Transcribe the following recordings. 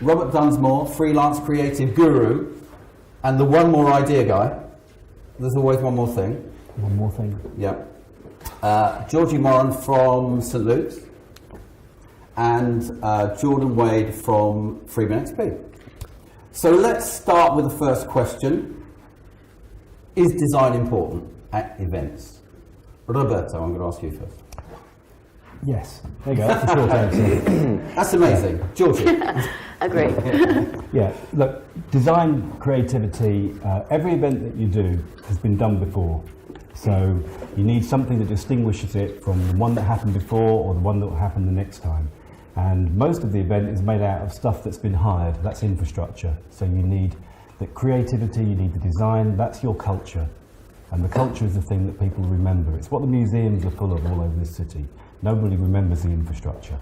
Robert Dunsmore, freelance creative guru, and the one more idea guy. There's always one more thing. One more thing. Yeah. Georgie Moran from St Luke's, and Jordan Wade from Freeman XP. So let's start with the first question. Is design important at events? Roberto, I'm going to ask you first. Yes. There you go. That's a short answer. That's amazing. Georgie. Agree. Yeah. Look, design, creativity, every event that you do has been done before. So you need something that distinguishes it from the one that happened before or the one that will happen the next time. And most of the event is made out of stuff that's been hired. That's infrastructure. So you need the creativity, you need the design. That's your culture. And the culture is the thing that people remember. It's what the museums are full of all over this city. Nobody remembers the infrastructure.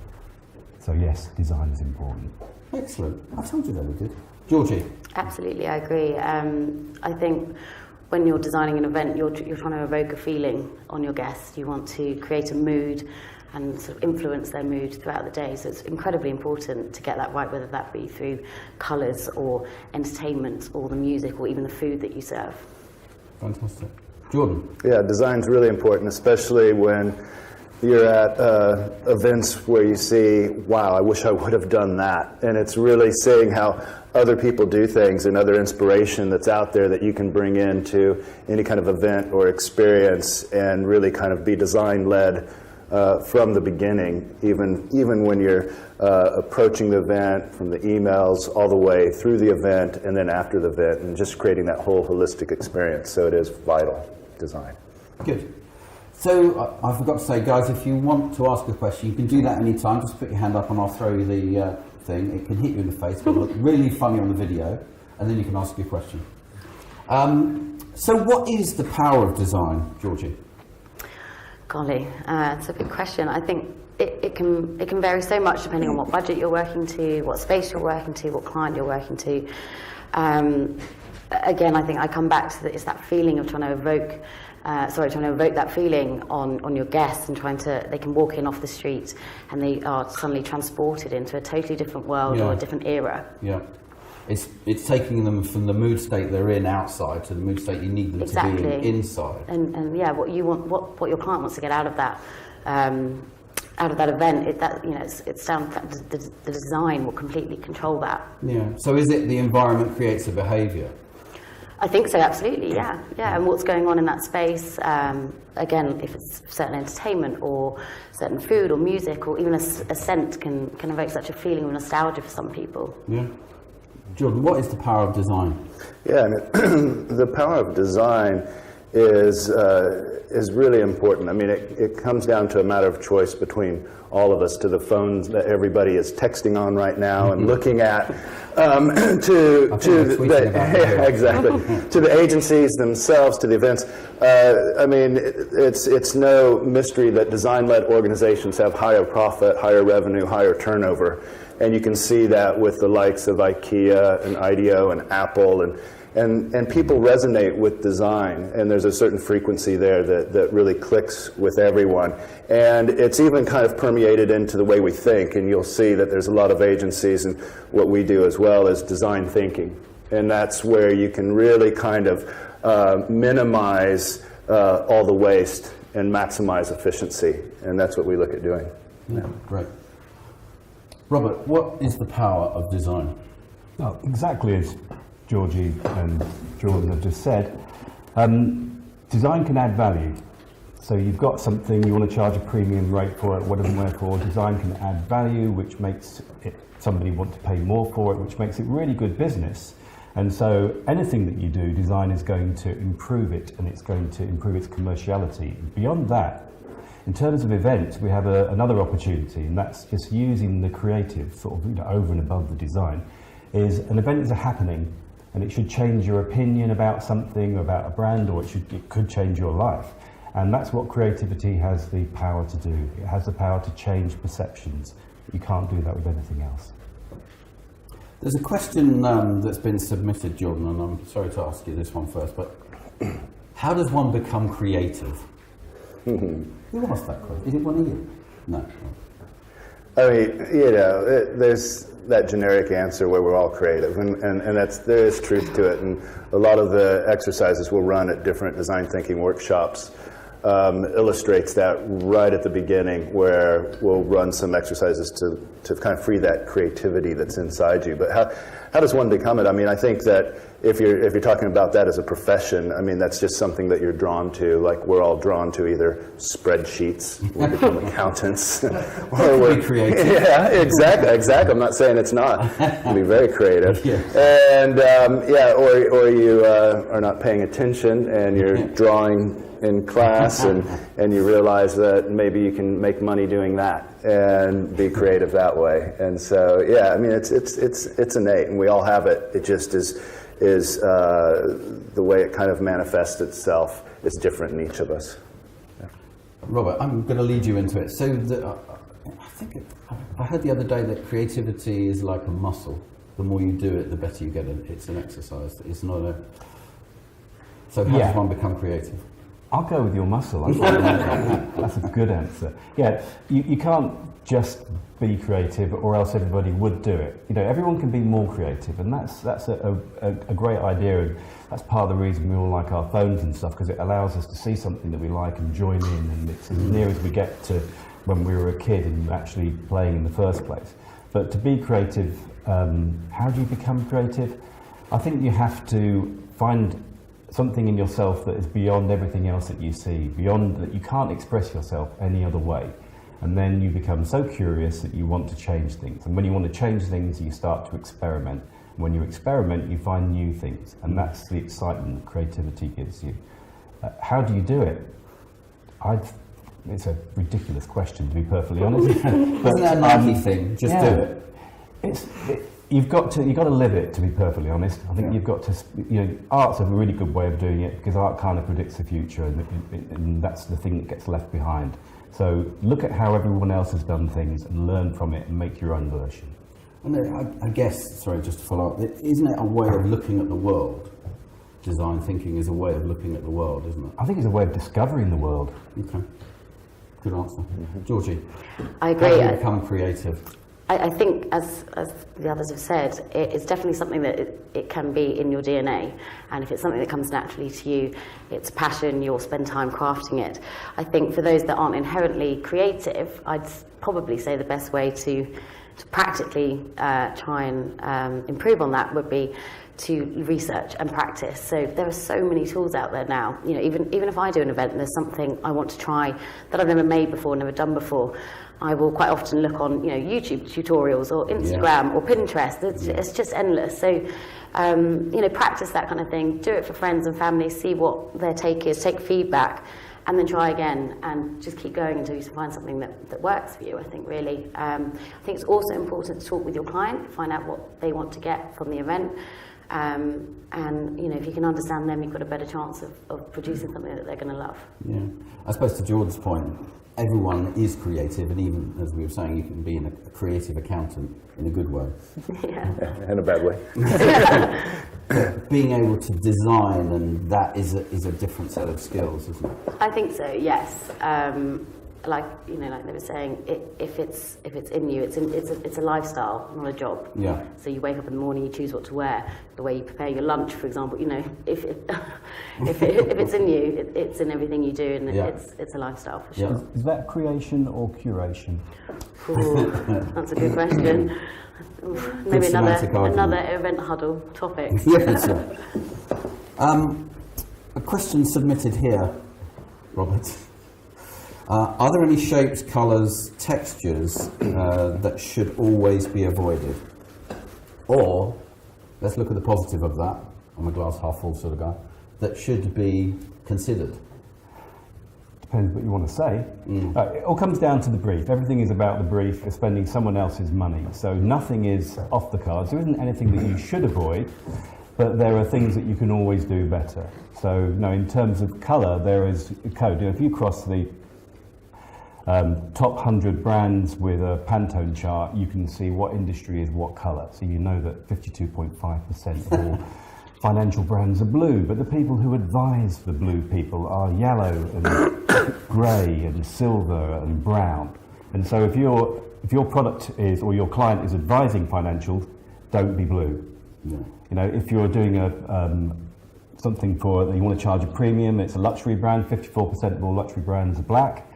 So yes, design is important. Excellent. I told you that we did. Georgie. Absolutely, I agree. I think when you're designing an event, you're trying to evoke a feeling on your guests. You want to create a mood and sort of influence their mood throughout the day. So it's incredibly important to get that right, whether that be through colours or entertainment or the music or even the food that you serve. Fantastic. Jordan. Yeah, design's really important, especially when you're at events where you see, wow, I wish I would have done that. And it's really seeing how other people do things and other inspiration that's out there that you can bring into any kind of event or experience and really kind of be design-led from the beginning, even when you're approaching the event, from the emails all the way through the event and then after the event, and just creating that whole holistic experience. So it is vital, design. Good. So I forgot to say, guys, if you want to ask a question, you can do that any time. Just put your hand up and I'll throw you the thing. It can hit you in the face, but it'll look really funny on the video, and then you can ask your question. So what is the power of design, Georgie? Golly, it's a big question. I think it can vary so much depending on what budget you're working to, what space you're working to, what client you're working to. Again, I think I come back to it's that feeling of trying to evoke that feeling on your guests and they can walk in off the street and they are suddenly transported into a totally different world or a different era. Yeah. It's taking them from the mood state they're in outside to the mood state you need them to be in inside. And yeah, what you want, what your client wants to get out of that event, it's down the design will completely control that. Yeah. So is it the environment creates a behaviour? I think so, absolutely, yeah. And what's going on in that space, again, if it's certain entertainment or certain food or music or even a scent can evoke such a feeling of nostalgia for some people. Yeah. Jordan, what is the power of design? Yeah, and the power of design is really important. I mean, it comes down to a matter of choice between all of us, to the phones that everybody is texting on right now and looking at, to the agencies themselves, to the events. I mean, it's no mystery that design-led organizations have higher profit, higher revenue, higher turnover. And you can see that with the likes of IKEA and IDEO and Apple, and people resonate with design, and there's a certain frequency there that really clicks with everyone. And it's even kind of permeated into the way we think, and you'll see that there's a lot of agencies, and what we do as well is design thinking. And that's where you can really kind of minimize all the waste and maximize efficiency, and that's what we look at doing. Yeah, great. Robert, what is the power of design? Well, exactly as Georgie and Jordan have just said, design can add value. So you've got something, you want to charge a premium rate for it, whatever wherefore, design can add value, which makes somebody want to pay more for it, which makes it really good business. And so anything that you do, design is going to improve it, and it's going to improve its commerciality. Beyond that, in terms of events, we have another opportunity, and that's just using the creative sort of over and above the design. Is an event is a happening, and it should change your opinion about something, about a brand, or it could change your life. And that's what creativity has the power to do. It has the power to change perceptions. You can't do that with anything else. There's a question that's been submitted, Jordan, and I'm sorry to ask you this one first, but how does one become creative? Who asked that question? Is it one of you? No. I mean, you know, there's that generic answer where we're all creative, and there is truth to it. And a lot of the exercises we'll run at different design thinking workshops illustrates that right at the beginning, where we'll run some exercises to kind of free that creativity that's inside you. But how does one become it? I mean, I think that if you're talking about that as a profession, I mean, that's just something that you're drawn to. Like, we're all drawn to either spreadsheets, we become accountants, or we're creative. Yeah, exactly. I'm not saying it's not. You can be very creative. Yeah. And or you are not paying attention and you're drawing in class, and you realize that maybe you can make money doing that and be creative that way. And so, yeah, I mean, it's innate, and we all have it. It just is the way it kind of manifests itself is different in each of us. Robert, I'm going to lead you into it. So I heard the other day that creativity is like a muscle. The more you do it, the better you get it. It's an exercise. It's not a... So how does one become creative? I'll go with your muscle. That's a good answer. Yeah, you can't just be creative, or else everybody would do it. You know, everyone can be more creative, and that's a great idea. And that's part of the reason we all like our phones and stuff, because it allows us to see something that we like and join in, and it's as near as we get to when we were a kid and actually playing in the first place. But to be creative, how do you become creative? I think you have to find something in yourself that is beyond everything else that you see, beyond that you can't express yourself any other way. And then you become so curious that you want to change things. And when you want to change things, you start to experiment. And when you experiment, you find new things. And that's the excitement that creativity gives you. How do you do it? It's a ridiculous question, to be perfectly honest. Isn't that a Nike thing? Just do it. You've got to live it, to be perfectly honest. I think you've got to, art's a really good way of doing it, because art kind of predicts the future, and that's the thing that gets left behind. So look at how everyone else has done things and learn from it and make your own version. And I guess, sorry, just to follow up, isn't it a way of looking at the world? Design thinking is a way of looking at the world, isn't it? I think it's a way of discovering the world. Okay, good answer. Georgie? I agree. How do you become creative? I think, as the others have said, it's definitely something that it can be in your DNA. And if it's something that comes naturally to you, it's passion, you'll spend time crafting it. I think for those that aren't inherently creative, I'd probably say the best way to practically try and improve on that would be to research and practice. So there are so many tools out there now. You know, even if I do an event and there's something I want to try that I've never made before, never done before, I will quite often look on, YouTube tutorials or Instagram or Pinterest. It's just endless. So, practice that kind of thing. Do it for friends and family. See what their take is. Take feedback, and then try again, and just keep going until you find something that works for you. I think really. I think it's also important to talk with your client, find out what they want to get from the event. And if you can understand them, you've got a better chance of producing something that they're going to love. Yeah, I suppose to Jordan's point, everyone is creative, and even as we were saying, you can be a creative accountant in a good way. Yeah. In a bad way. Being able to design, and that is a different set of skills, isn't it? I think so. Yes. Like they were saying, if it's in you, it's a lifestyle, not a job. Yeah. So you wake up in the morning, you choose what to wear. The way you prepare your lunch, for example, if it's in you, it's in everything you do, and it's a lifestyle for sure. Yeah. Is that creation or curation? Ooh, that's a good question. Maybe another event huddle topic. Yes. A question submitted here, Robert. Are there any shapes, colours, textures that should always be avoided? Or, let's look at the positive of that, I'm a glass half full sort of guy, that should be considered? Depends what you want to say. It all comes down to the brief. Everything is about the brief. You're spending someone else's money. So nothing is off the cards. There isn't anything that you should avoid, but there are things that you can always do better. So, in terms of colour, there is a code. If you cross the top 100 brands with a Pantone chart, you can see what industry is what colour. So you know that 52.5% of all financial brands are blue, but the people who advise the blue people are yellow and grey and silver and brown. And so if you're if your product is, or your client is advising financials, don't be blue. Yeah. You know, if you're doing something for that you want to charge a premium, it's a luxury brand, 54% of all luxury brands are black,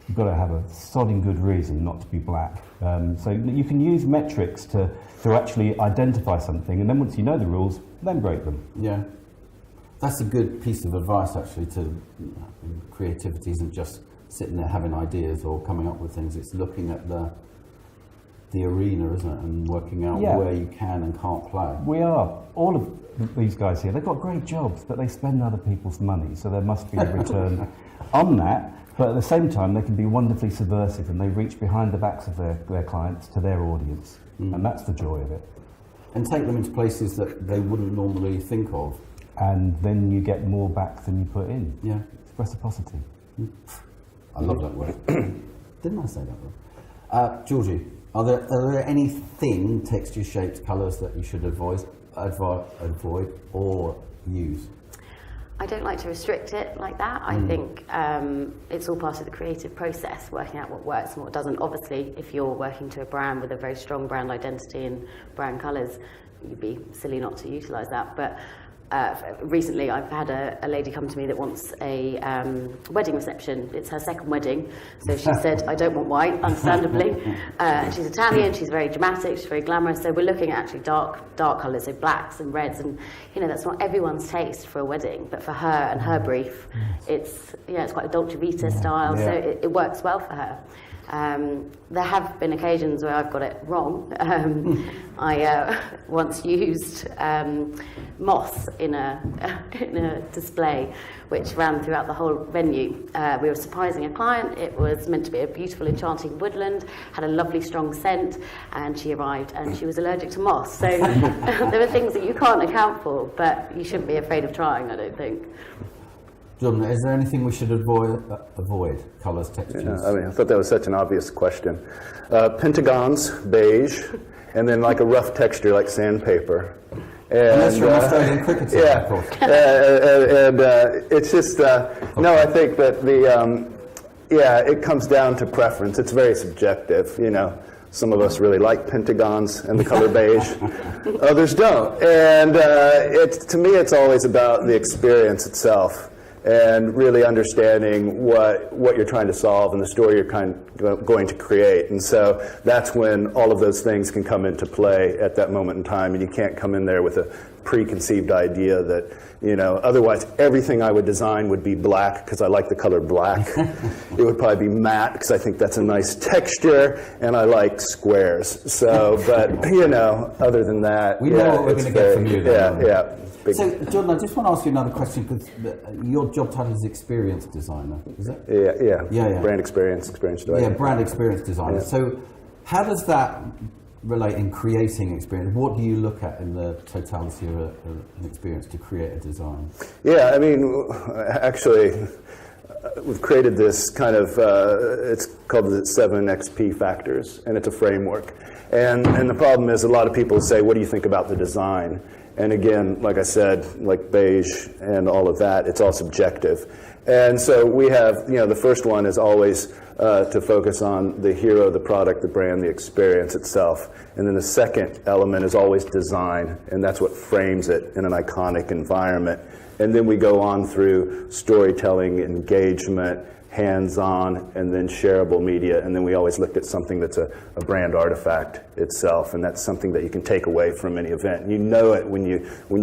you've got to have a sodding good reason not to be black. So you can use metrics to actually identify something, and then once you know the rules, then break them. Yeah. That's a good piece of advice, actually, to creativity isn't just sitting there having ideas or coming up with things, it's looking at the arena, isn't it, and working out where you can and can't play. We are. All of these guys here, they've got great jobs, but they spend other people's money, so there must be a return on that. But at the same time, they can be wonderfully subversive, and they reach behind the backs of their clients to their audience. And that's the joy of it. And take them into places that they wouldn't normally think of. And then you get more back than you put in. Yeah. It's reciprocity. I love that word. Didn't I say that word? Georgie, are there anything, texture, shapes, colours that you should avoid or use? I don't like to restrict it like that. I think it's all part of the creative process, working out what works and what doesn't. Obviously, if you're working to a brand with a very strong brand identity and brand colours, you'd be silly not to utilise that. But recently, I've had a lady come to me that wants a wedding reception. It's her second wedding, so she said, I don't want white, understandably. She's Italian, she's very dramatic, she's very glamorous, so we're looking at actually dark colours, so blacks and reds, and you know, that's not everyone's taste for a wedding, but for her and her brief, it's quite a Dolce Vita style, so it works well for her. There have been occasions where I've got it wrong. I once used moss in a display which ran throughout the whole venue. We were surprising a client. It was meant to be a beautiful, enchanting woodland, had a lovely, strong scent, and she arrived and she was allergic to moss. So there are things that you can't account for, but you shouldn't be afraid of trying, I don't think. John, is there anything we should avoid? Colours, textures? Yeah, I mean, I thought that was such an obvious question. Pentagons, beige, and then like a rough texture like sandpaper. Unless you're an Australian cricketer, of course. It's just, no, I think that it comes down to preference. It's very subjective, you know. Some of us really like pentagons and the color beige. Others don't. And to me, it's always about the experience itself, and really understanding what you're trying to solve and the story you're going to create. And so that's when all of those things can come into play at that moment in time, and you can't come in there with a preconceived idea that, you know, otherwise everything I would design would be black because I like the color black. It would probably be matte because I think that's a nice texture, and I like squares. So, but, you know, other than that, we know what we're going to get from you then. Yeah. So, Jordan, I just want to ask you another question, because your job title is experience designer, is it? Yeah. Brand experience designer. Yeah, brand experience designer. Yeah. So, how does that relate in creating experience? What do you look at in the totality of an experience to create a design? Yeah, I mean, actually, we've created this kind of, it's called the 7XP factors, and it's a framework. And the problem is, a lot of people say, what do you think about the design? And again, like I said, like beige and all of that, it's all subjective. And so we have, you know, the first one is always to focus on the hero, the product, the brand, the experience itself. And then the second element is always design, and that's what frames it in an iconic environment. And then we go on through storytelling, engagement, hands-on, and then shareable media. And then we always looked at something that's a brand artifact itself, and that's something that you can take away from any event. And you know it when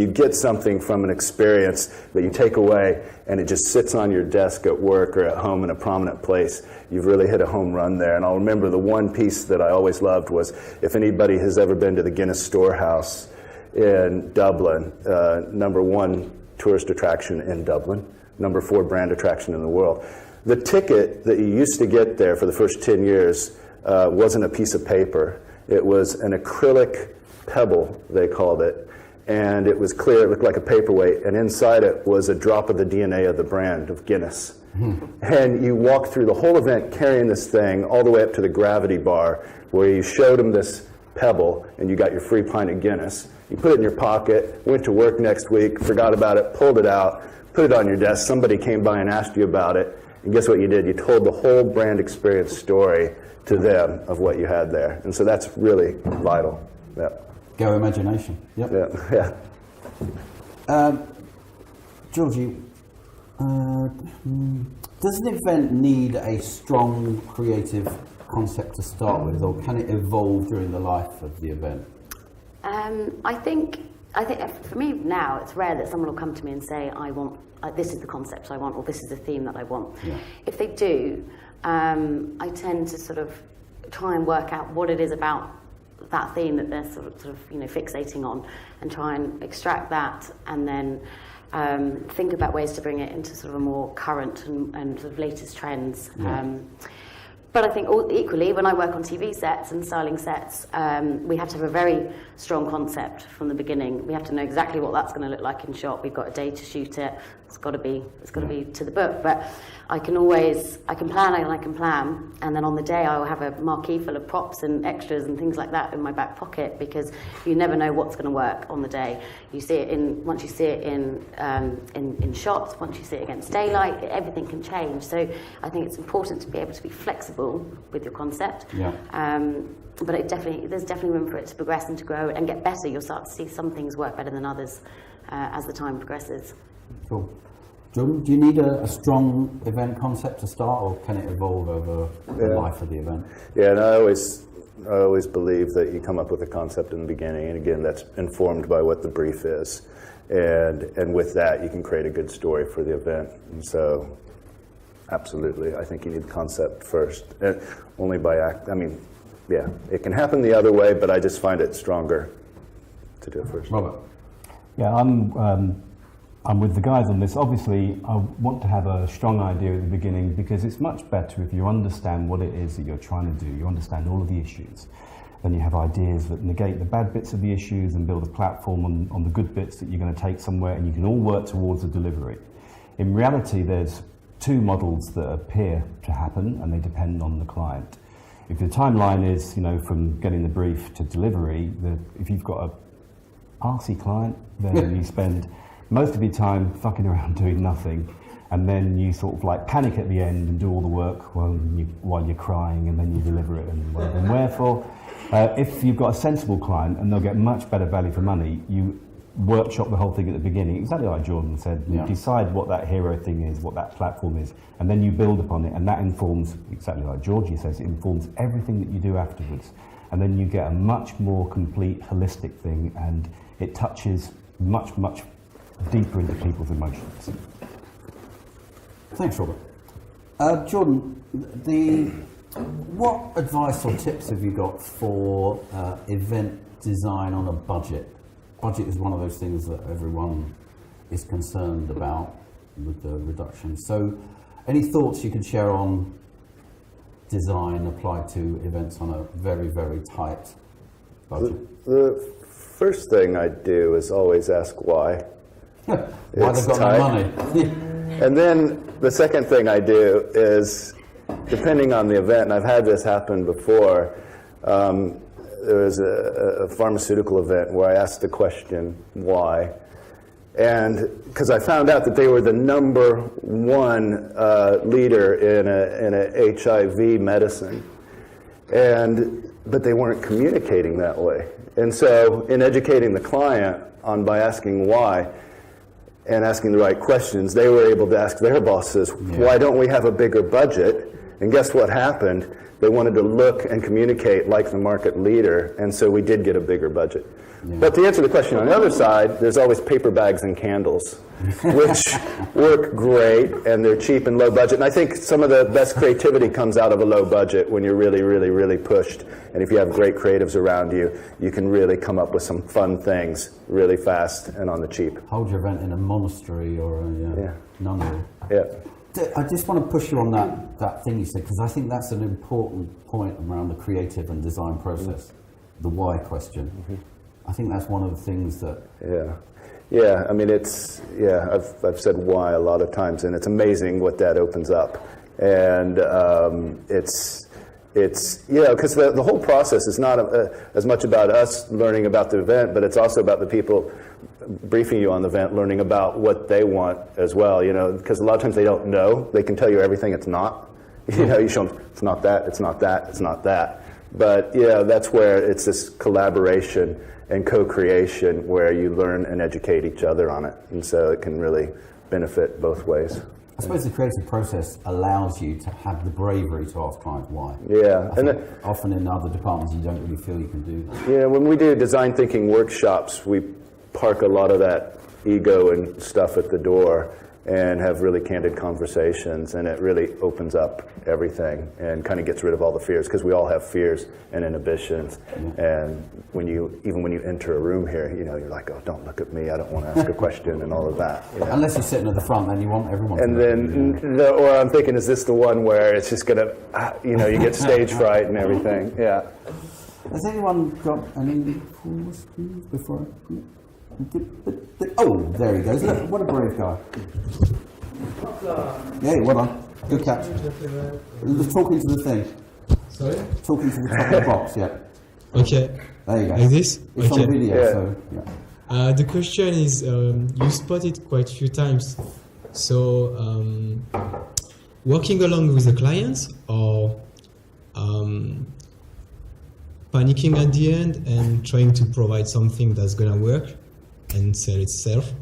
you get something from an experience that you take away and it just sits on your desk at work or at home in a prominent place. You've really hit a home run there. And I'll remember the one piece that I always loved was, if anybody has ever been to the Guinness Storehouse in Dublin, #1 tourist attraction in Dublin, #4 brand attraction in the world. The ticket that you used to get there for the first 10 years wasn't a piece of paper. It was an acrylic pebble, they called it, and it was clear, it looked like a paperweight, and inside it was a drop of the DNA of the brand of Guinness. And you walked through the whole event carrying this thing all the way up to the gravity bar, where you showed them this pebble and you got your free pint of Guinness. You put it in your pocket, went to work next week, forgot about it, pulled it out, put it on your desk, somebody came by and asked you about it, And guess what you did? You told the whole brand experience story to them of what you had there. And so that's really vital. Yeah. Go imagination. Yep. Yeah. Yeah. Georgie, does an event need a strong creative concept to start with, or can it evolve during the life of the event? I think for me now, it's rare that someone will come to me and say, I want, this is the concept I want, or this is the theme that I want. Yeah. If they do, I tend to sort of try and work out what it is about that theme that they're sort of fixating on, and try and extract that, and then think about ways to bring it into sort of a more current and sort of latest trends. Yeah. But I think equally, when I work on TV sets and styling sets, we have to have a very strong concept from the beginning. We have to know exactly what that's going to look like in shot. We've got a day to shoot it. It's got to be to the book. But I can plan, and then on the day I will have a marquee full of props and extras and things like that in my back pocket, because you never know what's going to work on the day. You see it once you see it in shots, once you see it against daylight, everything can change. So I think it's important to be able to be flexible with your concept. Yeah. But there's definitely room for it to progress and to grow and get better. You'll start to see some things work better than others as the time progresses. Cool. Jordan, do you need a strong event concept to start, or can it evolve over the life of the event? Yeah, and I always believe that you come up with a concept in the beginning, and again, that's informed by what the brief is. And with that, you can create a good story for the event. And so, absolutely, I think you need the concept first. And only by it can happen the other way, but I just find it stronger to do it first. Robert? Yeah, I'm with the guys on this. Obviously, I want to have a strong idea at the beginning, because it's much better if you understand what it is that you're trying to do. You understand all of the issues. Then you have ideas that negate the bad bits of the issues and build a platform on the good bits that you're going to take somewhere, and you can all work towards the delivery. In reality, there's two models that appear to happen, and they depend on the client. If the timeline is, from getting the brief to delivery, if you've got a arsey client, then you spend most of your time fucking around doing nothing, and then you sort of like panic at the end and do all the work while you're crying, and then you deliver it and wherefore. If you've got a sensible client, and they'll get much better value for money, you workshop the whole thing at the beginning, exactly like Jordan said. You decide what that hero thing is, what that platform is, and then you build upon it, and that informs, exactly like Georgie says, it informs everything that you do afterwards. And then you get a much more complete, holistic thing, and it touches much deeper into people's emotions. Thanks, Robert. Jordan, what advice or tips have you got for event design on a budget? Budget is one of those things that everyone is concerned about with the reduction. So, any thoughts you could share on design applied to events on a very, very tight budget? The first thing I do is always ask why. Why they've got no money. And then the second thing I do is, depending on the event, and I've had this happen before, there was a pharmaceutical event where I asked the question, why? And because I found out that they were the number one leader in a HIV medicine, but they weren't communicating that way. And so in educating the client by asking why, and asking the right questions, they were able to ask their bosses, why don't we have a bigger budget? And guess what happened? They wanted to look and communicate like the market leader, and so we did get a bigger budget. Yeah. But to answer the question on the other side, there's always paper bags and candles, which work great, and they're cheap and low budget. And I think some of the best creativity comes out of a low budget when you're really, really, really pushed. And if you have great creatives around you, you can really come up with some fun things really fast and on the cheap. Hold your event in a monastery or a nunnery. Yeah. I just want to push you on that thing you said, because I think that's an important point around the creative and design process, the why question. Mm-hmm. I think that's one of the things that... Yeah, I mean, I've said why a lot of times, and it's amazing what that opens up. And it's, because the whole process is not as much about us learning about the event, but it's also about the people briefing you on the event, learning about what they want as well, because a lot of times they don't know. They can tell you everything it's not. You show them, it's not that, it's not that, it's not that. But that's where it's this collaboration and co-creation where you learn and educate each other on it. And so it can really benefit both ways. I suppose the creative process allows you to have the bravery to ask clients why. Yeah. I think often in other departments you don't really feel you can do that. Yeah, when we do design thinking workshops, we park a lot of that ego and stuff at the door and have really candid conversations, and it really opens up everything and kind of gets rid of all the fears, because we all have fears and inhibitions. And when you enter a room here, you're like, oh, don't look at me, I don't want to ask a question and all of that. Unless you're sitting at the front, then you want everyone to and look then, or I'm thinking, is this the one where it's just gonna, you get stage fright and everything? Yeah. Has anyone got any questions before? Oh, there he goes. Look, what a brave guy. Yeah, well done. Good catch. Talking to the thing. Sorry? Talking to the top of the box, yeah. Okay. There you go. Like this? It's Okay. on video, Yeah. so yeah. The question is, you spotted quite a few times. So, working along with the clients or panicking at the end and trying to provide something that's gonna work and sell itself.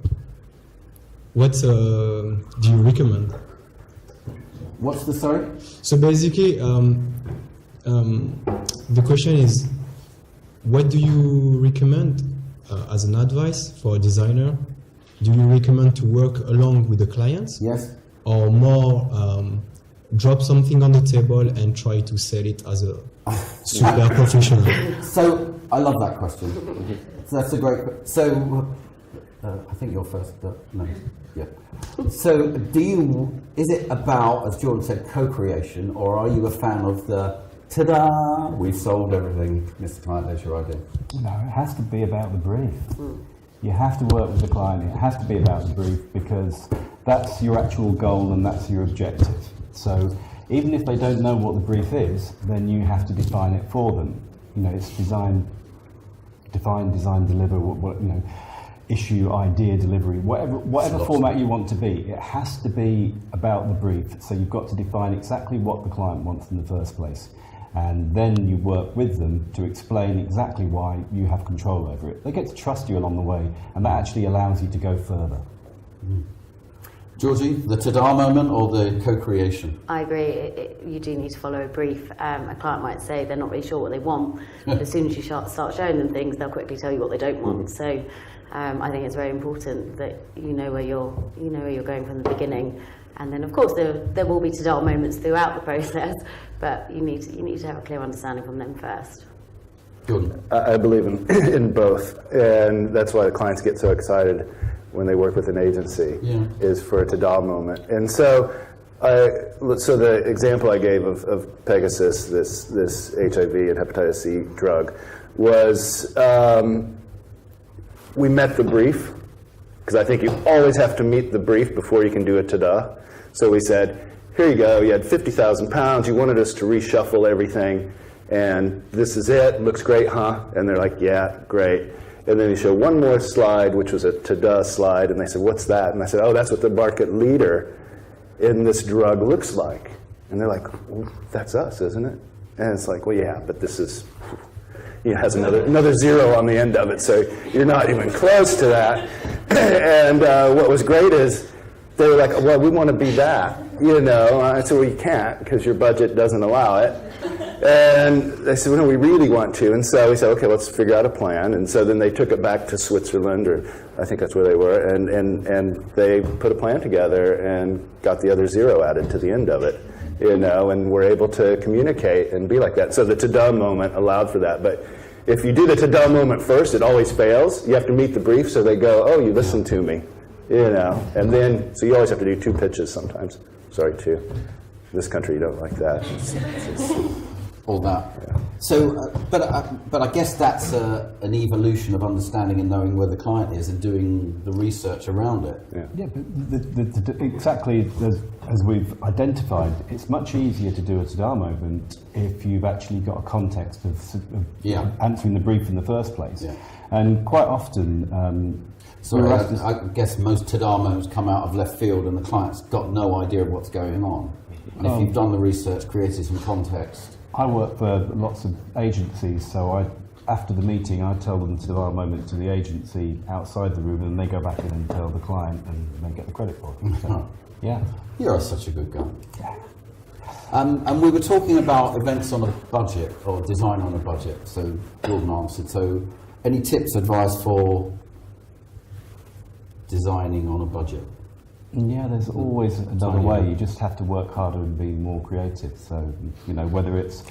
What do you recommend? What's the story? So basically, the question is, what do you recommend as an advice for a designer? Do you recommend to work along with the clients, Yes. or more drop something on the table and try to sell it as a super professional? So I love that question. So that's a great. So I think you're first. No. Yeah. So is it about, as Jordan said, co-creation, or are you a fan of the ta-da, we've solved everything, Mr. Client, there's your idea? No, it has to be about the brief. You have to work with the client. It has to be about the brief, because that's your actual goal and that's your objective. So even if they don't know what the brief is, then you have to define it for them. It's define, design, deliver. Issue, idea, delivery, whatever format you want to be. It has to be about the brief. So you've got to define exactly what the client wants in the first place. And then you work with them to explain exactly why you have control over it. They get to trust you along the way, and that actually allows you to go further. Georgie, the ta-da moment or the co-creation? I agree. You do need to follow a brief. A client might say they're not really sure what they want, but as soon as you start showing them things, they'll quickly tell you what they don't want. So I think it's very important that you know where you're going from the beginning. And then, of course, there will be ta-da moments throughout the process, but you need to have a clear understanding from them first. Jordan. I believe in both, and that's why the clients get so excited when they work with an agency, is for a ta-da moment. And so the example I gave of Pegasus, this HIV and hepatitis C drug, was we met the brief, because I think you always have to meet the brief before you can do a ta-da. So we said, here you go, you had 50,000 pounds, you wanted us to reshuffle everything, and this is it, looks great, huh? And they're like, yeah, great. And then you show one more slide, which was a ta-da slide, and they said, what's that? And I said, oh, that's what the market leader in this drug looks like. And they're like, well, that's us, isn't it? And it's like, well, yeah, but this is, has another zero on the end of it, so you're not even close to that. And what was great is they were like, well, we want to be that, I said, well, you can't, because your budget doesn't allow it. And they said, well, no, we really want to. And so we said, okay, let's figure out a plan. And so then they took it back to Switzerland, or I think that's where they were, and they put a plan together and got the other zero added to the end of it, and were able to communicate and be like that. So the ta-da moment allowed for that. But if you do the ta-da moment first, it always fails. You have to meet the brief, so they go, oh, you listened to me, And then, so you always have to do 2 pitches sometimes. Sorry, 2. In this country, you don't like that. all that. So, but I guess that's an evolution of understanding and knowing where the client is and doing the research around it. Yeah, but exactly as we've identified, it's much easier to do a Tadamo event if you've actually got a context of answering the brief in the first place. Yeah. And quite often, So I guess most Tadamos come out of left field and the client's got no idea of what's going on. And if you've done the research, created some context. I work for lots of agencies, so after the meeting, I tell them to our moment to the agency outside the room, and they go back in and tell the client, and they get the credit for it. So, yeah. You're such a good guy. And we were talking about events on a budget, or design on a budget, so Jordan answered. So any tips, advice for designing on a budget? Yeah, there's always another way. You just have to work harder and be more creative. So, you know, whether it's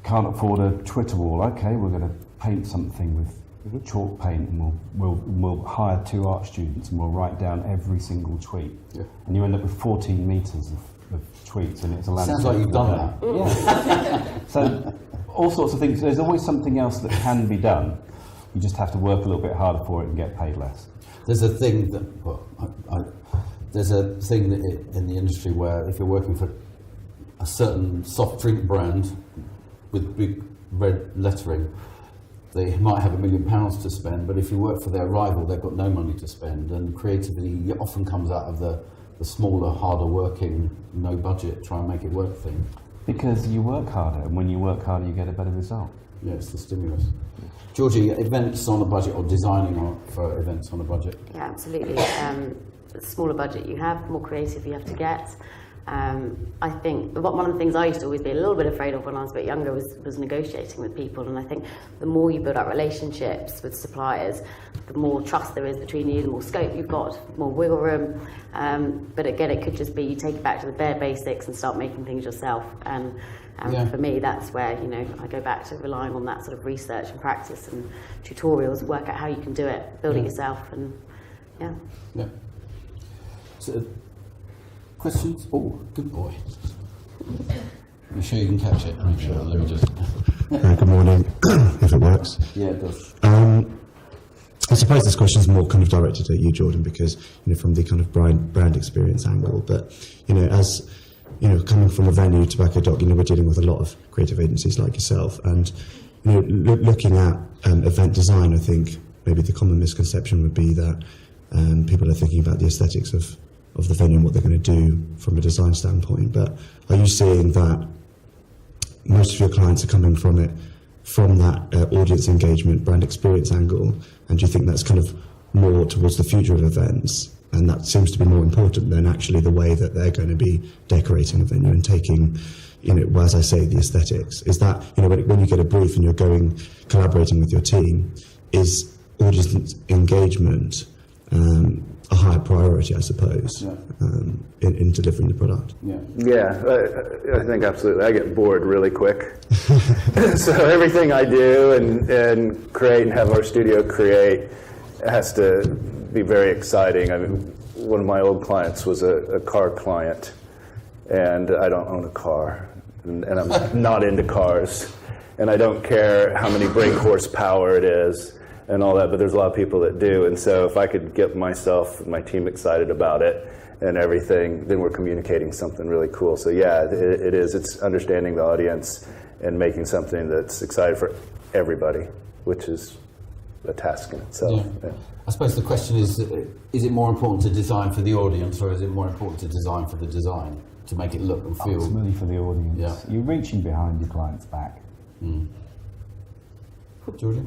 can't afford a Twitter wall, okay, we're going to paint something with chalk paint, and we'll hire 2 art students and we'll write down every single tweet. Yeah. And you end up with 14 meters of tweets, and it's a landscape. Sounds like you've done that. Yeah. So, all sorts of things. There's always something else that can be done. You just have to work a little bit harder for it and get paid less. There's a thing that, there's a thing that in the industry where if you're working for a certain soft drink brand with big red lettering, they might have £1 million to spend, but if you work for their rival, they've got no money to spend. And creativity often comes out of the smaller, harder working, no budget, try and make it work thing. Because you work harder, and when you work harder, you get a better result. Yeah, it's the stimulus. Georgie, events on a budget or designing for events on a budget? Yeah, absolutely. The smaller budget you have, the more creative you have to get. I think one of the things I used to always be a little bit afraid of when I was a bit younger was negotiating with people, and I think the more you build up relationships with suppliers, the more trust there is between you, the more scope you've got, more wiggle room. But again, it could just be you take it back to the bare basics and start making things yourself. And for me, that's where, you know, I go back to relying on that sort of research and practice and tutorials, work out how you can do it, build it yourself, and Yeah. So, questions? Oh, good boy. You sure you can catch it? Make sure. Let me just. Good morning, if it works. Yeah, it does. I suppose this question is more kind of directed at you, Jordan, because, you know, from the kind of brand experience angle. But, you know, as you know, coming from a venue, Tobacco Dock, you know, we're dealing with a lot of creative agencies like yourself, and you know, looking at event design, I think maybe the common misconception would be that people are thinking about the aesthetics of the venue and what they're going to do from a design standpoint. But are you seeing that most of your clients are coming from it from that audience engagement, brand experience angle, and do you think that's kind of more towards the future of events, and that seems to be more important than actually the way that they're going to be decorating a venue and taking, you know, well, as I say, the aesthetics? Is that, you know, when you get a brief and you're collaborating with your team, is audience engagement a higher priority, I suppose, in delivering the product? Yeah, I think absolutely. I get bored really quick. So everything I do and create and have our studio create has to be very exciting. I mean, one of my old clients was a car client, and I don't own a car, and I'm not into cars, and I don't care how many brake horsepower it is and all that, but there's a lot of people that do, and so if I could get myself and my team excited about it and everything, then we're communicating something really cool. So yeah, it is. It's understanding the audience and making something that's excited for everybody, which is a task in itself. Yeah. I suppose the question is it more important to design for the audience, or is it more important to design for the design, to make it look and feel? Ultimately for the audience. Yeah. You're reaching behind your client's back. Georgia?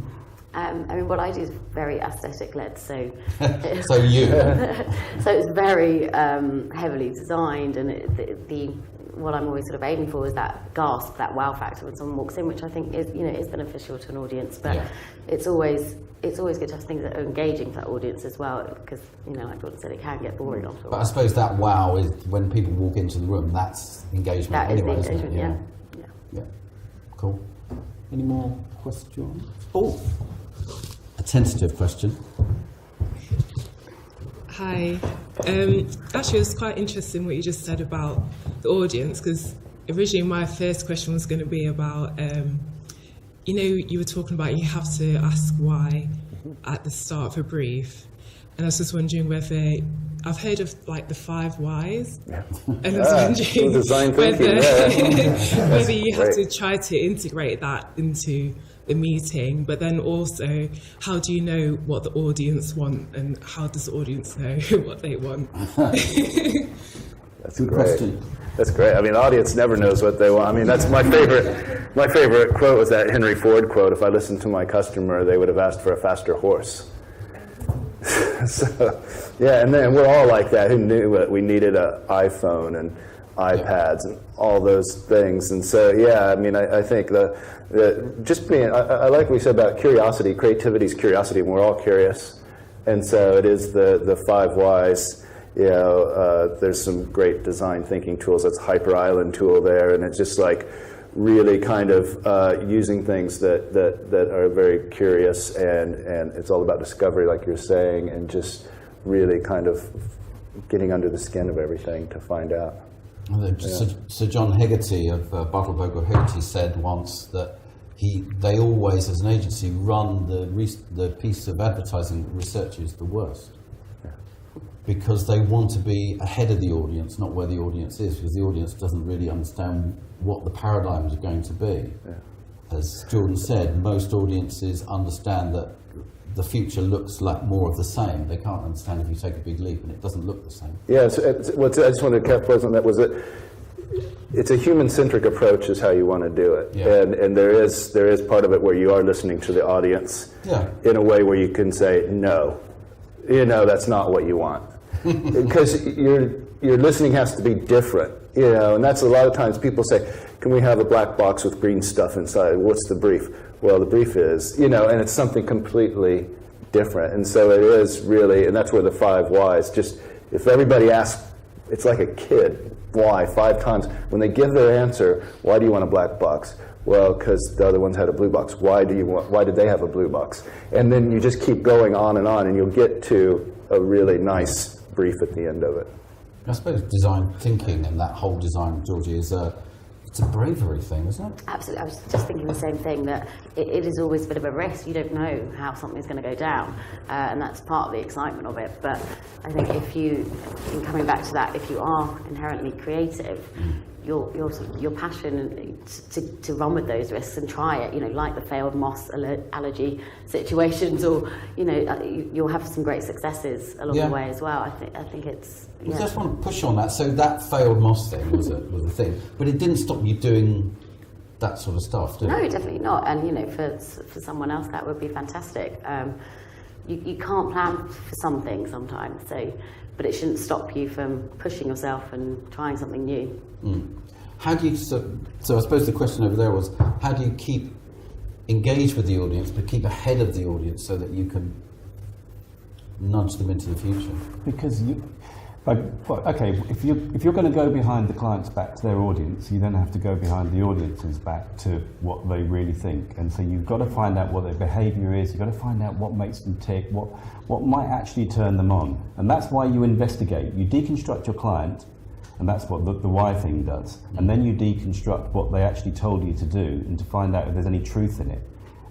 I mean, what I do is very aesthetic-led, so So you. so it's very heavily designed, and what I'm always sort of aiming for is that gasp, that wow factor when someone walks in, which I think is, you know, is beneficial to an audience. But Yeah. it's always good to have things that are engaging for that audience as well, because, you know, like Jordan said, it can get boring after a But while. I suppose that wow is when people walk into the room. That's engagement. That is the anyway, isn't it? engagement, yeah. Yeah. Cool. Any more questions? Oh, a tentative question. Hi. Actually, it was quite interesting what you just said about the audience, because originally my first question was going to be about, you know, you were talking about you have to ask why at the start of a brief. And I was just wondering whether, I've heard of like the 5 whys, and I was wondering design whether, thinking, whether you have to great. try to integrate that into the meeting, but then also, how do you know what the audience want, and how does the audience know what they want? That's Good great. question. That's great. I mean, the audience never knows what they want. I mean, that's my favorite. My favorite quote was that Henry Ford quote: "If I listened to my customer, they would have asked for a faster horse." So, yeah, and then we're all like that. Who knew that we needed an iPhone and iPads and all those things? And so, yeah, I mean, I think the just being, I like what we said about curiosity. Creativity is curiosity, and we're all curious. And so it is the 5 whys. You know, there's some great design thinking tools. That's Hyper Island tool there, and it's just like really kind of using things that are very curious, and it's all about discovery, like you're saying, and just really kind of getting under the skin of everything to find out. Sir John Hegarty of Bartleby Hegarty said once that they always, as an agency, run the piece of advertising that researches the worst. Because they want to be ahead of the audience, not where the audience is, because the audience doesn't really understand what the paradigms are going to be. Yeah. As Jordan said, most audiences understand that the future looks like more of the same. They can't understand if you take a big leap and it doesn't look the same. Yeah, so I just wanted to capitalize on that, was that it's a human-centric approach is how you want to do it. Yeah. And there is part of it where you are listening to the audience in a way where you can say, no, you know, that's not what you want. Because your listening has to be different, you know, and that's a lot of times people say, can we have a black box with green stuff inside? What's the brief? Well, the brief is, you know, and it's something completely different. And so it is really, and that's where the 5 whys, just if everybody asks, it's like a kid, why, 5 times. When they give their answer, why do you want a black box? Well, because the other ones had a blue box. Why did they have a blue box? And then you just keep going on, and you'll get to a really nice brief at the end of it. I suppose design thinking and that whole design, Georgie, it's a bravery thing, isn't it? Absolutely. I was just thinking the same thing, that it is always a bit of a risk. You don't know how something's going to go down, and that's part of the excitement of it. But I think in coming back to that, if you are inherently creative, your passion to run with those risks and try it, you know, like the failed moss allergy situations, or you know, you'll have some great successes along the way as well. I think it's. I just want to push on that. So that failed moss thing was a thing, but it didn't stop you doing that sort of stuff, did it? No, definitely not. And you know, for someone else, that would be fantastic. You can't plan for something sometimes, but it shouldn't stop you from pushing yourself and trying something new. How do you? So I suppose the question over there was, how do you keep engaged with the audience, but keep ahead of the audience so that you can nudge them into the future? Because if you're going to go behind the client's back to their audience, you then have to go behind the audience's back to what they really think. And so you've got to find out what their behaviour is. You've got to find out what makes them tick, what might actually turn them on. And that's why you investigate. You deconstruct your client, and that's what the why thing does. And then you deconstruct what they actually told you to do, and to find out if there's any truth in it.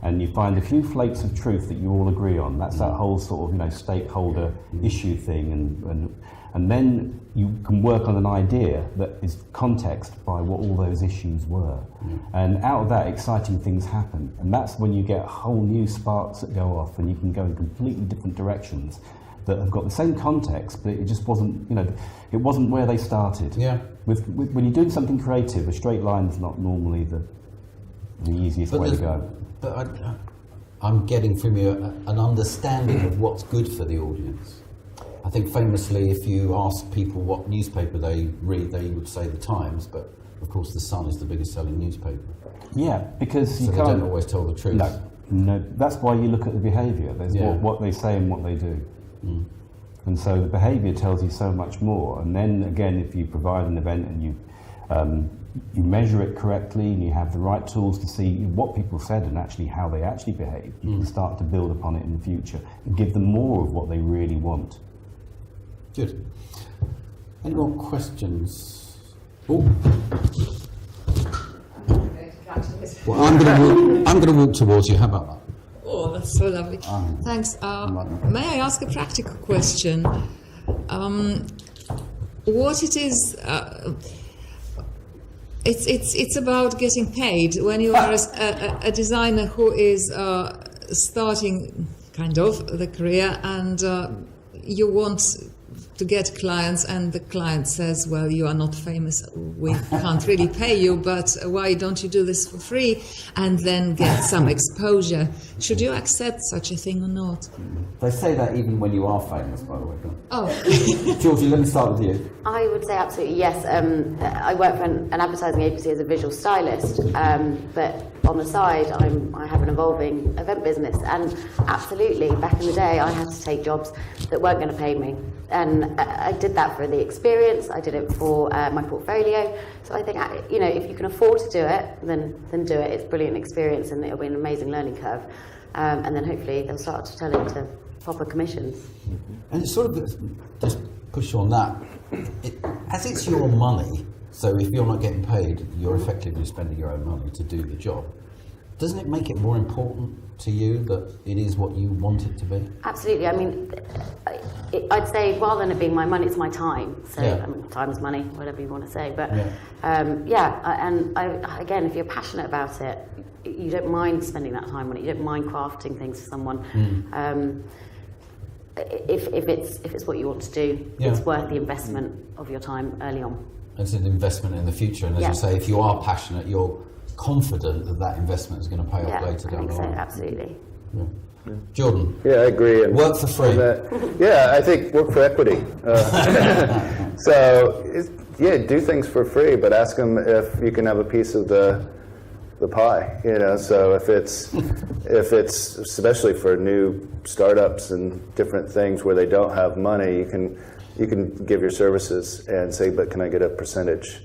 And you find a few flakes of truth that you all agree on. That's that whole sort of, you know, stakeholder issue thing, and then you can work on an idea that is context by what all those issues were. And out of that, exciting things happen. And that's when you get whole new sparks that go off, and you can go in completely different directions that have got the same context, but it just wasn't, you know, it wasn't where they started. Yeah. When you're doing something creative, a straight line is not normally the easiest way to go. But I'm getting from you an understanding of what's good for the audience. I think famously, if you ask people what newspaper they read, they would say the Times, but of course the Sun is the biggest selling newspaper. Yeah, because so you they can't don't always tell the truth. No, that's why you look at the behaviour. There's what they say and what they do. And so the behaviour tells you so much more. And then again, if you provide an event and you measure it correctly and you have the right tools to see what people said and actually how they actually behave, you can start to build upon it in the future and give them more of what they really want. Good. Any more questions? Oh, congratulate. Well, I'm going to walk towards you. How about that? Oh, that's so lovely. Thanks. May I ask a practical question? What it is? It's about getting paid when you are a designer who is starting kind of the career, and you want to get clients, and the client says, well, you are not famous, we can't really pay you, but why don't you do this for free and then get some exposure? Should you accept such a thing or not? They say that even when you are famous, by the way. Oh. Georgie, let me start with you. I would say absolutely yes. I work for an advertising agency as a visual stylist, but on the side I have an evolving event business, and absolutely back in the day I had to take jobs that weren't going to pay me, and I did that for the experience. I did it for my portfolio. So I think if you can afford to do it, then do it. It's a brilliant experience, and it'll be an amazing learning curve, and then hopefully they'll start to turn into proper commissions. And it's sort of just push on that. As it's your money, so if you're not getting paid, you're effectively spending your own money to do the job. Doesn't it make it more important to you that it is what you want it to be? Absolutely. I mean, I'd say rather than it being my money, it's my time. So Yeah. I mean, time is money, whatever you want to say. But Yeah. again, if you're passionate about it, you don't mind spending that time on it. You don't mind crafting things for someone. If it's what you want to do, Yeah. it's worth the investment of your time early on. It's an investment in the future, and as Yeah. you say, if you are passionate, you're confident that that investment is going to pay off Yeah, later I down think the so. line. Absolutely. Yeah. Jordan, Yeah, I agree. And work for free. yeah, I think work for equity. Do things for free, but ask them if you can have a piece of the pie. So if it's especially for new startups and different things where they don't have money, you can give your services and say, but can I get a percentage,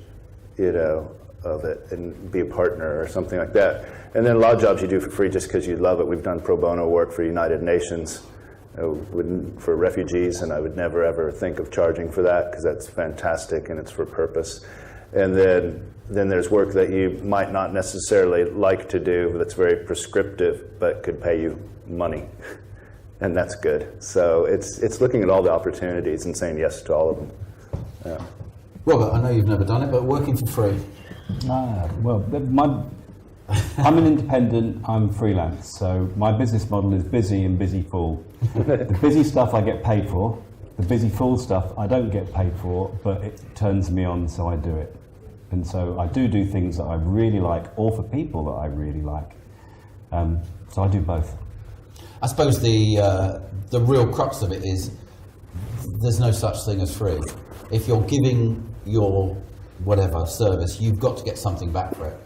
of it, and be a partner or something like that. And then a lot of jobs you do for free just because you love it. We've done pro bono work for United Nations for refugees, and I would never ever think of charging for that because that's fantastic and it's for purpose. And then there's work that you might not necessarily like to do that's very prescriptive but could pay you money, and that's good. So it's looking at all the opportunities and saying yes to all of them. Yeah. Robert, I know you've never done it, but working for free. I'm an independent, I'm freelance, so my business model is busy and busy full. The busy stuff I get paid for, the busy full stuff I don't get paid for, but it turns me on, so I do it. And so I do things that I really like, or for people that I really like. So I do both. I suppose the real crux of it is there's no such thing as free. If you're giving your whatever service, you've got to get something back for it,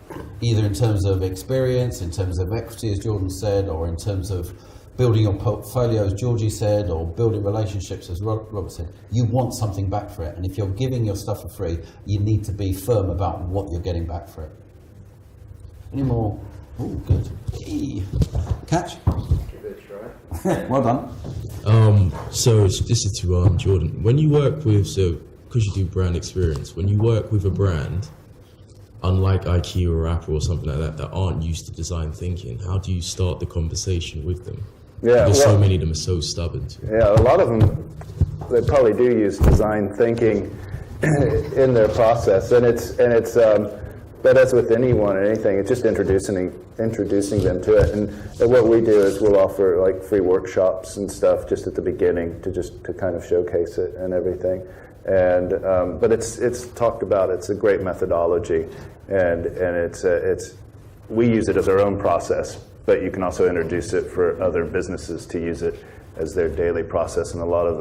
either in terms of experience, in terms of equity, as Jordan said, or in terms of building your portfolio, as Georgie said, or building relationships, as Robert said. You want something back for it, and if you're giving your stuff for free, you need to be firm about what you're getting back for it. Any more? Oh, good. Hey. Catch? Give it a try. Well done. So this is to Jordan. When you work with, because you do brand experience, when you work with a brand, unlike IKEA or Apple or something like that aren't used to design thinking, how do you start the conversation with them? Yeah, because so many of them are so stubborn. Yeah, a lot of them, they probably do use design thinking in their process, and it's but as with anyone or anything, it's just introducing them to it. And what we do is we'll offer like free workshops and stuff just at the beginning to kind of showcase it and everything. And but it's talked about. It's a great methodology, and we use it as our own process. But you can also introduce it for other businesses to use it as their daily process. And a lot of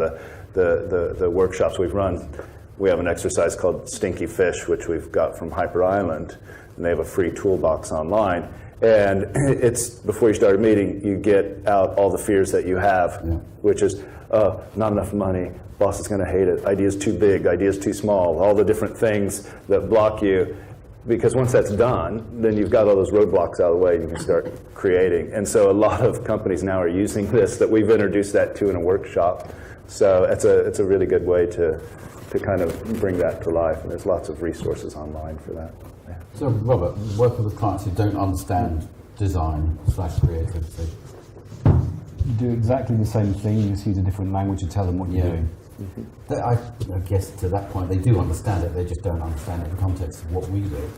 the workshops we've run, we have an exercise called Stinky Fish, which we've got from Hyper Island, and they have a free toolbox online. And it's before you start a meeting, you get out all the fears that you have, which is not enough money, boss is going to hate it, idea's too big, idea's too small, all the different things that block you. Because once that's done, then you've got all those roadblocks out of the way and you can start creating. And so a lot of companies now are using this, that we've introduced that to in a workshop So it's a really good way to kind of bring that to life, and there's lots of resources online for that. Yeah. So, Robert, working with clients who don't understand design/creativity. You do exactly the same thing, you just use a different language to tell them what you're doing. I guess to that point they do understand it, they just don't understand it in the context of what we do.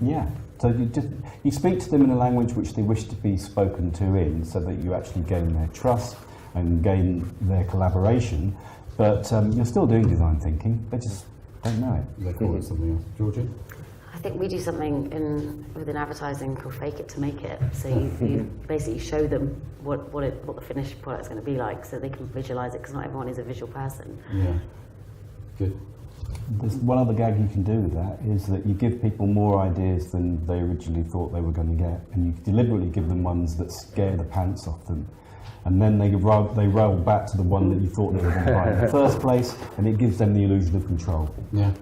Yeah, so you speak to them in a language which they wish to be spoken to in, so that you actually gain their trust and gain their collaboration, but you're still doing design thinking, they just don't know it. They call it something else. Georgie? I think we do something within advertising called fake it to make it. So you basically show them what the finished product's going to be like, so they can visualise it, because not everyone is a visual person. Yeah. Good. There's one other gag you can do with that is that you give people more ideas than they originally thought they were going to get, and you deliberately give them ones that scare the pants off them. And then they roll back to the one that you thought they were going to buy in the first place, and it gives them the illusion of control. Yeah.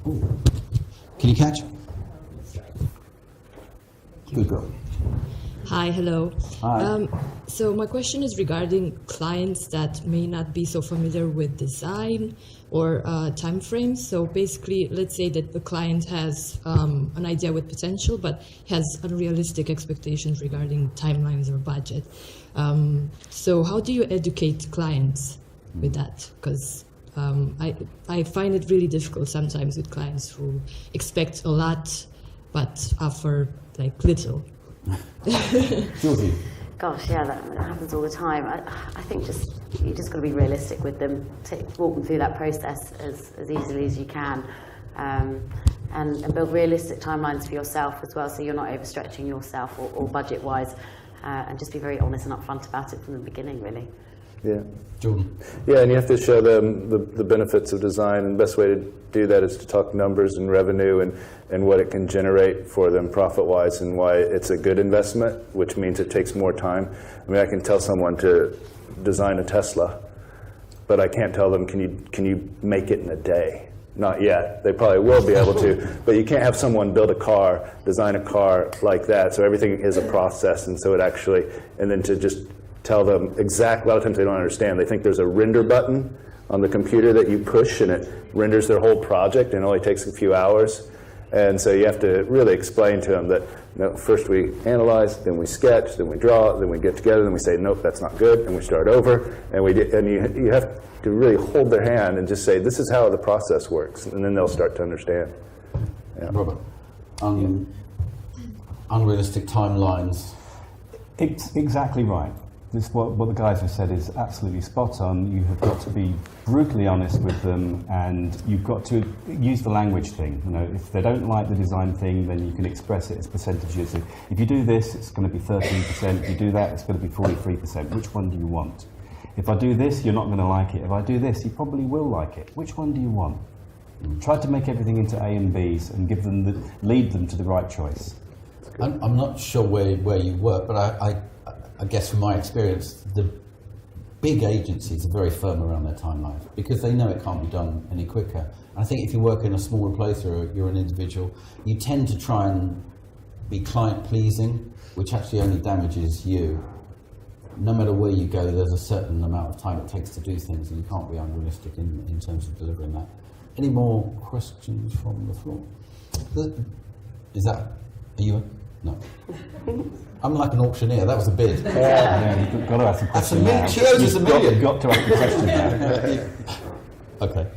Ooh. Can you catch? Good girl. Hi, hello. Hi. So my question is regarding clients that may not be so familiar with design or time frames. So basically, let's say that the client has an idea with potential, but has unrealistic expectations regarding timelines or budget. So how do you educate clients with that? Because I find it really difficult sometimes with clients who expect a lot, but offer like little. Georgie? Gosh, yeah, that happens all the time. I think you just got to be realistic with them. Walk them through that process as easily as you can, and build realistic timelines for yourself as well, so you're not overstretching yourself or budget-wise, and just be very honest and upfront about it from the beginning, really. Yeah. Jordan? Yeah, and you have to show them the benefits of design, and the best way to do that is to talk numbers and revenue and what it can generate for them profit-wise, and why it's a good investment, which means it takes more time. I mean, I can tell someone to design a Tesla, but I can't tell them, can you make it in a day? Not yet. They probably will be able to, but you can't have someone build a car, design a car like that, so everything is a process, and so it actually, and then to just tell them exactly, a lot of times they don't understand. They think there's a render button on the computer that you push and it renders their whole project, and it only takes a few hours. And so you have to really explain to them that, first we analyze, then we sketch, then we draw, then we get together, then we say, nope, that's not good, and we start over. And you have to really hold their hand and just say, this is how the process works, and then they'll start to understand. Yeah. Robert? Unrealistic timelines. It's exactly right. This what the guys have said is absolutely spot on. You have got to be brutally honest with them, and you've got to use the language thing. If they don't like the design thing, then you can express it as percentages. If you do this, it's going to be 13%. If you do that, it's going to be 43%. Which one do you want? If I do this, you're not going to like it. If I do this, you probably will like it. Which one do you want? Try to make everything into A and Bs and lead them to the right choice. I'm not sure where you work, but I guess from my experience, the big agencies are very firm around their timelines because they know it can't be done any quicker. And I think if you work in a smaller place or you're an individual, you tend to try and be client-pleasing, which actually only damages you. No matter where you go, there's a certain amount of time it takes to do things, and you can't be unrealistic in terms of delivering that. Any more questions from the floor? Are you? No. I'm like an auctioneer. That was a bid. Yeah, you've got to ask the question now. She owes us $1 million. You've got to ask the question now. Okay.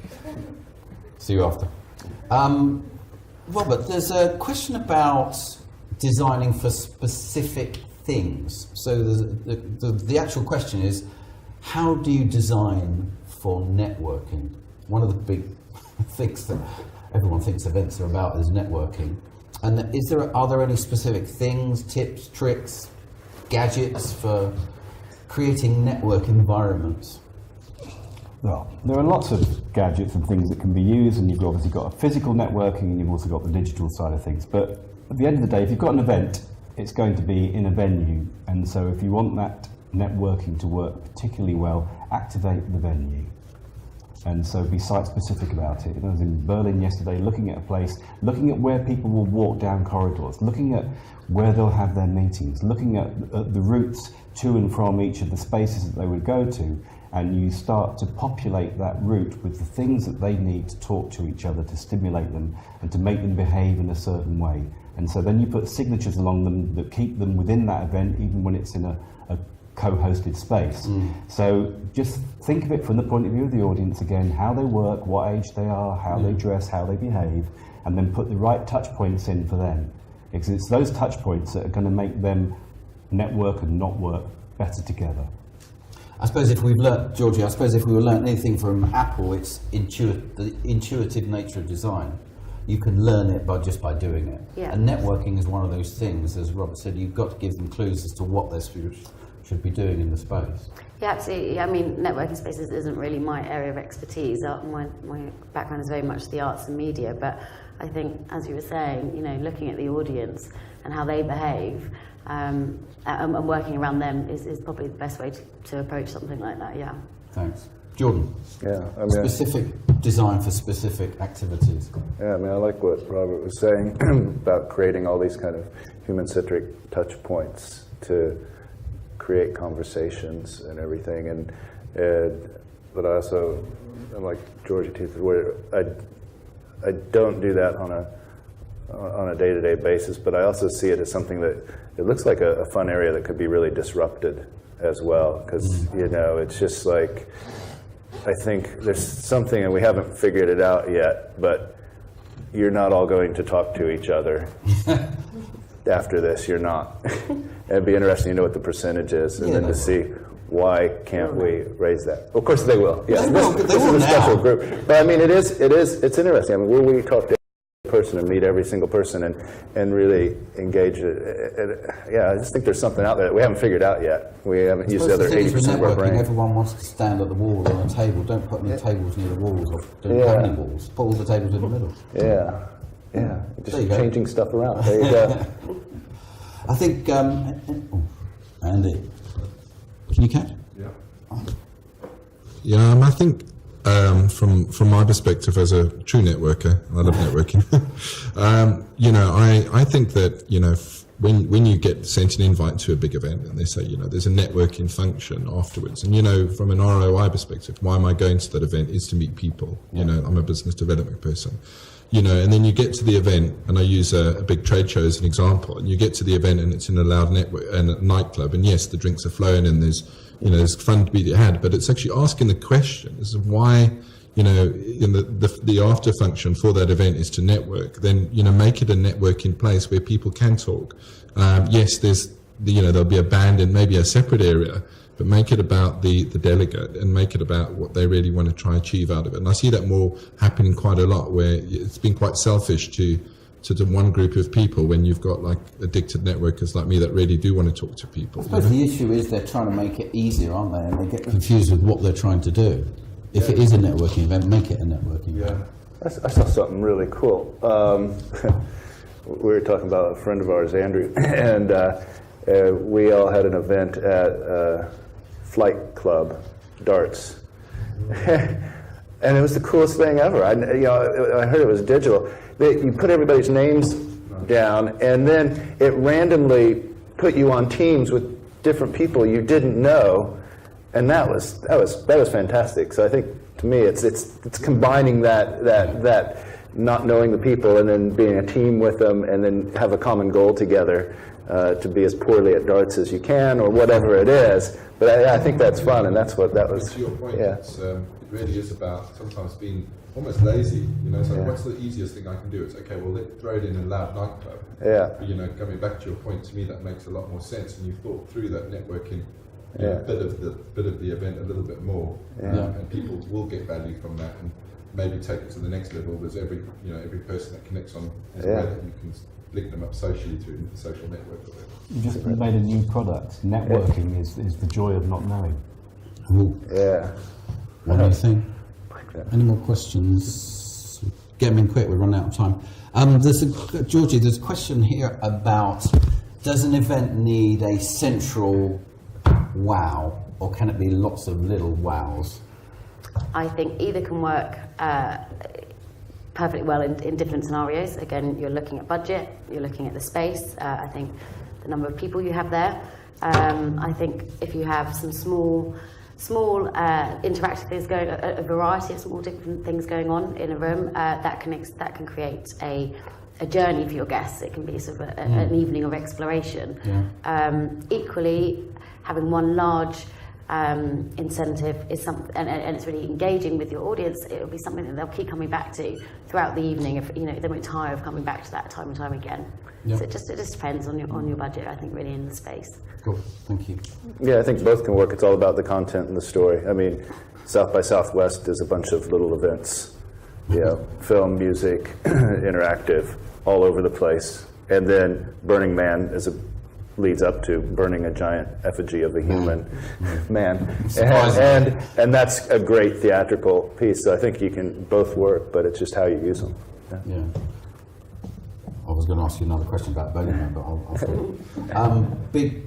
See you after. Robert, there's a question about designing for specific things. So the actual question is, how do you design for networking? One of the big things that everyone thinks events are about is networking. And are there any specific things, tips, tricks, gadgets for creating network environments? Well, there are lots of gadgets and things that can be used, and you've obviously got a physical networking and you've also got the digital side of things. But at the end of the day, if you've got an event, it's going to be in a venue. And so if you want that networking to work particularly well, activate the venue. And so be site-specific about it. I was in Berlin yesterday looking at a place, looking at where people will walk down corridors, looking at where they'll have their meetings, looking at the routes to and from each of the spaces that they would go to, and you start to populate that route with the things that they need to talk to each other, to stimulate them and to make them behave in a certain way. And so then you put signatures along them that keep them within that event, even when it's in a co-hosted space. So just think of it from the point of view of the audience again, how they work, what age they are, how they dress, how they behave, and then put the right touch points in for them. Because it's those touch points that are going to make them network and not work better together. I suppose if we've learnt, Georgie, if we've learnt anything from Apple, it's the intuitive nature of design. You can learn it just by doing it. Yeah. And networking is one of those things, as Robert said, you've got to give them clues as to what they should be doing in the space. Yeah, absolutely. I mean, networking spaces isn't really my area of expertise. My background is very much the arts and media, but I think, as you were saying, looking at the audience and how they behave, and working around them is probably the best way to approach something like that, yeah. Thanks. Jordan? Yeah, I mean, specific design for specific activities. Yeah, I mean, I like what Robert was saying about creating all these kind of human-centric touch points to create conversations and everything. But I also, I'm like Georgie Teeth, where I don't do that on a day-to-day basis, but I also see it as something that it looks like a fun area that could be really disrupted as well, because it's just like, I think there's something, and we haven't figured it out yet, but you're not all going to talk to each other after this. You're not. It'd be interesting to know what the percentage is, and then to see why can't we raise that. Of course they will. Yeah, this is a special group, but I mean it's interesting. I mean, will we talk to every person and meet every single person and really engage it? Yeah, I just think there's something out there that we haven't figured out yet. We haven't used the other 80% of our brain. Everyone wants to stand at the wall on a table. Don't put any tables near the walls, or don't have any walls. Put all the tables in the middle. Yeah. Just changing stuff around. There you go. I think, Andy, can you catch? Yeah, I think from my perspective as a true networker, I love networking. I think that when you get sent an invite to a big event and they say there's a networking function afterwards, and from an ROI perspective, why am I going to that event is to meet people. I'm a business development person. And then you get to the event, and I use a big trade show as an example, and you get to the event and it's in a loud nightclub, and yes, the drinks are flowing and there's fun to be had, but it's actually asking the question is why, the after function for that event is to network. Then, make it a networking place where people can talk. Yes, there'll be a band in maybe a separate area, but make it about the delegate and make it about what they really want to try and achieve out of it. And I see that more happening quite a lot, where it's been quite selfish to one group of people when you've got like addicted networkers like me that really do want to talk to people. I suppose the issue is they're trying to make it easier, aren't they? And they get confused with what they're trying to do. If it is a networking event, make it a networking event. I saw something really cool. We were talking about a friend of ours, Andrew, and we all had an event at Flight Club, darts. And it was the coolest thing ever. I heard it was digital. You put everybody's names down, and then it randomly put you on teams with different people you didn't know, and that was fantastic. So I think to me, it's combining that not knowing the people and then being a team with them, and then have a common goal together to be as poorly at darts as you can, or whatever it is. But I think that's fun, and that's what that was. To your point, yeah. It really is about sometimes being almost lazy. So what's the easiest thing I can do? It's okay. Well, let's throw it in a loud nightclub. Yeah. But, coming back to your point, to me that makes a lot more sense, and you've thought through that networking bit of the event a little bit more, and people will get value from that, and maybe take it to the next level. There's every person that connects on is a way that you can link them up socially through the social network. You just made a new product. Networking is the joy of not knowing. Ooh. Yeah. What do you think? Any more questions? Get them in quick, we're running out of time. Georgie, there's a question here about, does an event need a central wow, or can it be lots of little wows? I think either can work perfectly well in different scenarios. Again, you're looking at budget, you're looking at the space, I think the number of people you have there. I think if you have some small interactive things going, a variety of small different things going on in a room, that can create a journey for your guests. It can be sort of an evening of exploration. Equally, having one large incentive is something, and it's really engaging with your audience. It will be something that they'll keep coming back to throughout the evening. If they won't tire of coming back to that time and time again. So it just depends on your budget, I think, really, in the space. Cool, thank you. Yeah, I think both can work. It's all about the content and the story. I mean, South by Southwest is a bunch of little events, film, music, interactive, all over the place. And then Burning Man leads up to burning a giant effigy of a human man. And that's a great theatrical piece. So I think you can both work, but it's just how you use them. Yeah. I was going to ask you another question about Burning Man, but I'll stop. Big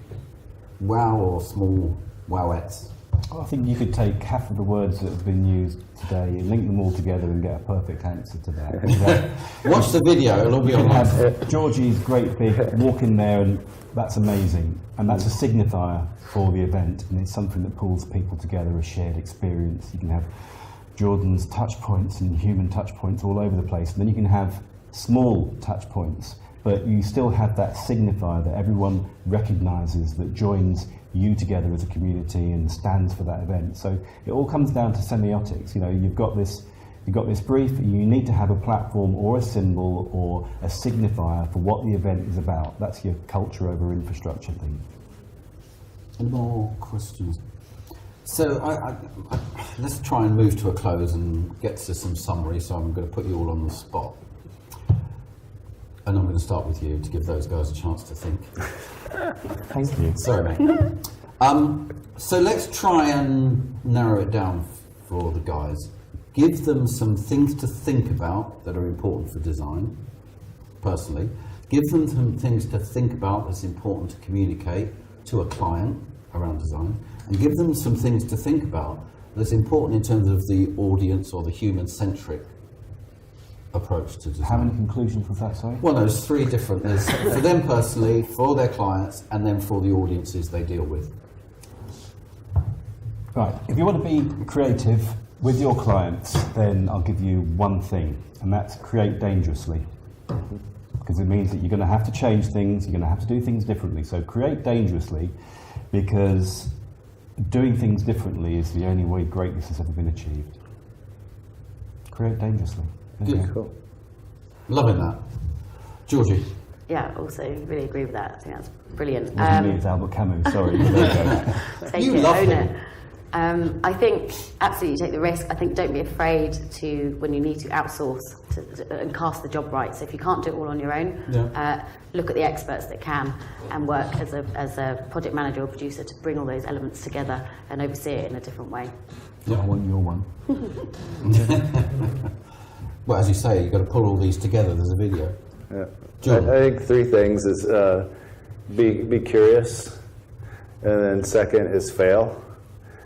wow or small wowettes? I think you could take half of the words that have been used today, link them all together and get a perfect answer to that. Watch the video, it'll all be You can online. have Georgie's great big walk in there, and that's amazing. And that's a signifier for the event, and it's something that pulls people together, a shared experience. You can have Jordan's touch points and human touch points all over the place. And then you can have small touch points, but you still have that signifier that everyone recognises, that joins you together as a community and stands for that event. So it all comes down to semiotics. You've got this brief, you need to have a platform or a symbol or a signifier for what the event is about. That's your culture over infrastructure thing. Any more questions? So let's try and move to a close and get to some summary, so I'm going to put you all on the spot. And I'm going to start with you to give those guys a chance to think. Thank you. Sorry, mate. So let's try and narrow it down for the guys. Give them some things to think about that are important for design, personally. Give them some things to think about that's important to communicate to a client around design. And give them some things to think about that's important in terms of the audience or the human-centric approach to design. How many conclusions was that, sorry? Well, no, there's three different. There's for them personally, for their clients, and then for the audiences they deal with. Right, if you want to be creative with your clients, then I'll give you one thing, and that's create dangerously. Because it means that you're going to have to change things, you're going to have to do things differently. So create dangerously, because doing things differently is the only way greatness has ever been achieved. Create dangerously. Good. Cool. Loving that. Georgie? Yeah, also really agree with that. I think that's brilliant. It wasn't me, it's Albert Camus, sorry. Take You it, love own him. it. I think absolutely take the risk. I think don't be afraid to, when you need to outsource and cast the job right. So if you can't do it all on your own, look at the experts that can and work as a project manager or producer to bring all those elements together and oversee it in a different way. Yeah, I want your one. Well, as you say, you've got to pull all these together. There's a video. Yeah. I think three things is be curious, and then second is fail,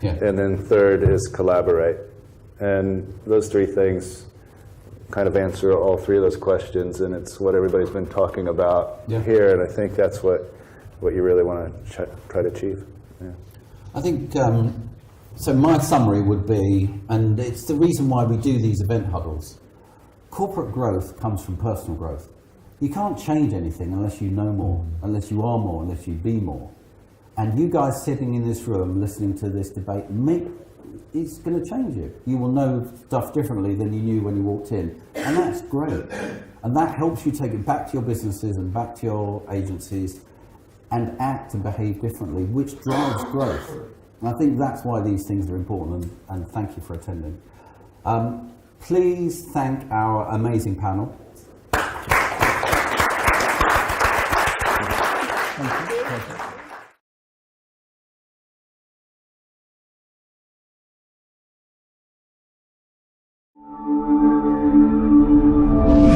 and then third is collaborate. And those three things kind of answer all three of those questions, and it's what everybody's been talking about here, and I think that's what you really want to try to achieve. Yeah. I think, so my summary would be, and it's the reason why we do these event huddles, corporate growth comes from personal growth. You can't change anything unless you know more, unless you are more, unless you be more. And you guys sitting in this room listening to this debate, it's going to change you. You will know stuff differently than you knew when you walked in. And that's great. And that helps you take it back to your businesses and back to your agencies and act and behave differently, which drives growth. And I think that's why these things are important, and thank you for attending. Please thank our amazing panel. Thank you.